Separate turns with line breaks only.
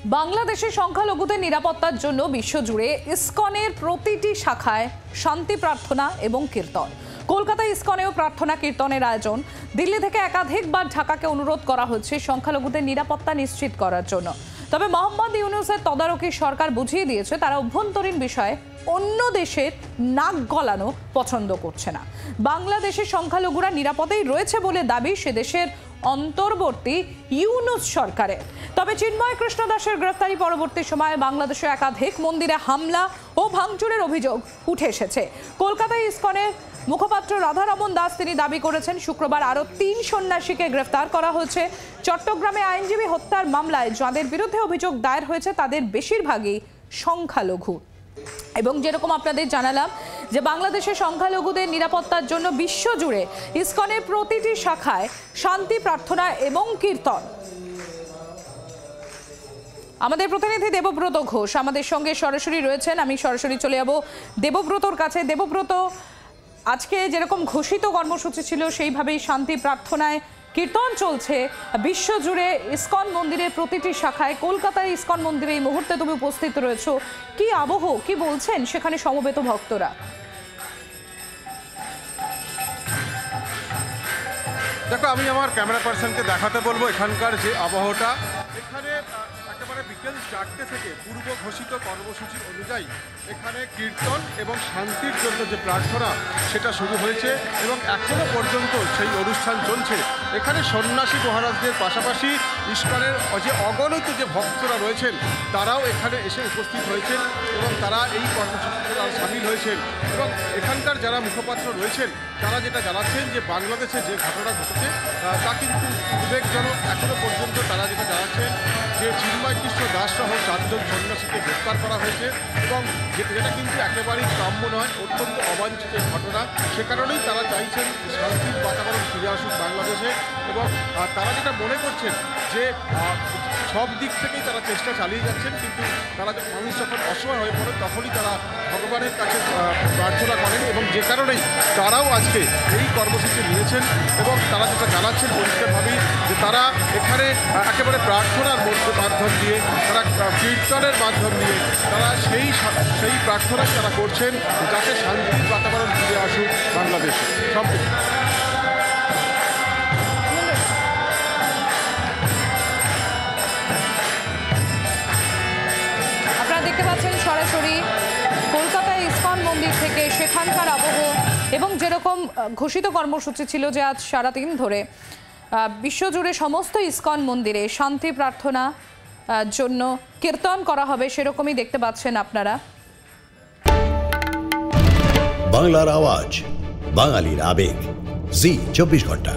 বাংলাদেশের সংখ্যালঘুদের নিরাপত্তার জন্য বিশ্বজুড়ে ইসকনের প্রতিটি শাখায় শান্তি প্রার্থনা এবং কীর্তন। কলকাতায় ইসকনেও প্রার্থনা কীর্তনের আয়োজন। দিল্লি থেকে একাধিকবার ঢাকাকে অনুরোধ করা হচ্ছে সংখ্যালঘুদের নিরাপত্তা নিশ্চিত করার জন্য। তবে মোহাম্মদ ইউনূসের তদারকি সরকার বুঝিয়ে দিয়েছে তারা অভ্যন্তরীণ বিষয়ে অন্য দেশের নাক গলানো পছন্দ করছে না। বাংলাদেশের সংখ্যালঘুরা নিরাপদেই রয়েছে বলে দাবি সে দেশের অন্তর্বর্তী ইউনূস সরকারের। তবে চিন্ময় কৃষ্ণ দাসের গ্রেফতারি পরবর্তী সময়ে বাংলাদেশে একাধিক মন্দিরে হামলা ও ভাঙচুরের অভিযোগ উঠে এসেছে। কলকাতায় ইসকনের মুখপাত্র রাধারমন দাস তিনি দাবি করেছেন শুক্রবার আরও ৩ সন্ন্যাসীকে গ্রেফতার করা হয়েছে। চট্টগ্রামে আইনজীবী হত্যার মামলায় যাদের বিরুদ্ধে অভিযোগ দায়ের হয়েছে তাদের বেশিরভাগই সংখ্যালঘু। এবং যেরকম আপনাদের জানালাম যে বাংলাদেশের সংখ্যালঘুদের নিরাপত্তার জন্য বিশ্বজুড়ে ইসকনের প্রতিটি শাখায় শান্তি প্রার্থনা এবং কীর্তন। আমাদের প্রতিনিধি দেবব্রত ঘোষ আমাদের সঙ্গে সরাসরি রয়েছেন। আমি সরাসরি চলে যাব দেবব্রতর কাছে। দেবব্রত, আজকে যেরকম ঘোষিত কর্মসূচি ছিল সেইভাবেই শান্তি প্রার্থনায় কীর্তন চলছে বিশ্বজুড়ে ইসকন মন্দিরের প্রতিটি শাখায়। কলকাতার ইসকন মন্দিরে এই মুহূর্তে তুমি উপস্থিত রয়েছো, কি আবহ, কি বলছেন সেখানে সমবেত ভক্তরা?
দেখো, আমি আমার ক্যামেরা পার্সনকে দেখাতে বলবো এখানকার যে আবহাওয়াটা। এখানে একেবারে বিকেল 4টে থেকে পূর্ব ঘোষিত কর্মসূচি অনুযায়ী এখানে কীর্তন এবং শান্তির জন্য যে প্রার্থনা সেটা শুরু হয়েছে এবং এখনো পর্যন্ত সেই অনুষ্ঠান চলছে। এখানে সন্ন্যাসী মহারাজদের পাশাপাশি ইসকনের যে অগণিত যে ভক্তরা রয়েছেন তারাও এখানে এসে উপস্থিত হয়েছেন এবং তারা এই কর্মসূচিতে সামিল হয়েছেন। এবং এখানকার যারা মুখপাত্র রয়েছেন তারা যেটা জানাচ্ছেন যে বাংলাদেশে যে ঘটনা ঘটেছে তা কিন্তু উদ্বেগজনক। এখনো পর্যন্ত তারা যেটা জানাচ্ছেন যে চিন্ময় কৃষ্ণ দাস সহ 4 জন সন্ন্যাসীকে গ্রেফতার করা হয়েছে এবং যেটা কিন্তু একেবারেই কাম্য নয়, অত্যন্ত অবাঞ্ছিত ঘটনা। সে কারণেই তারা চাইছেন শান্তির বাতাবরণ ফিরে আসুক বাংলাদেশে এবং তারা যেটা মনে করছেন যে সব দিক থেকেই তারা চেষ্টা চালিয়ে যাচ্ছেন, কিন্তু তারা মানুষ যখন অসহায় হয়ে পড়ে তখনই তারা ভগবানের কাছে প্রার্থনা করেন এবং যে কারণেই তারাও আজকে এই কর্মসূচি নিয়েছেন। এবং তারা যেটা জানাচ্ছেন পরিষ্কারভাবেই যে তারা এখানে একেবারে প্রার্থনার মাধ্যম দিয়ে, তারা কীর্তনের মাধ্যম দিয়ে তারা সেই প্রার্থনা তারা করছেন যাতে শান্তির বাতাবরণ ফিরে আসুক বাংলাদেশে। সম্পূর্ণ
দেখতে পাচ্ছেন সরাসরি কলকাতায় ইসকন মন্দির থেকে সেখানকার আবহ এবং যেরকম ঘোষিত কর্মসূচি ছিল যে আজ সারাদিন ধরে বিশ্বজুড়ে সমস্ত ইসকন মন্দিরে শান্তি প্রার্থনা জন্য কীর্তন করা হবে, সেরকমই দেখতে পাচ্ছেন আপনারা।
বাংলার আওয়াজ, বাঙালির আবেগ, জি 24 ঘন্টা।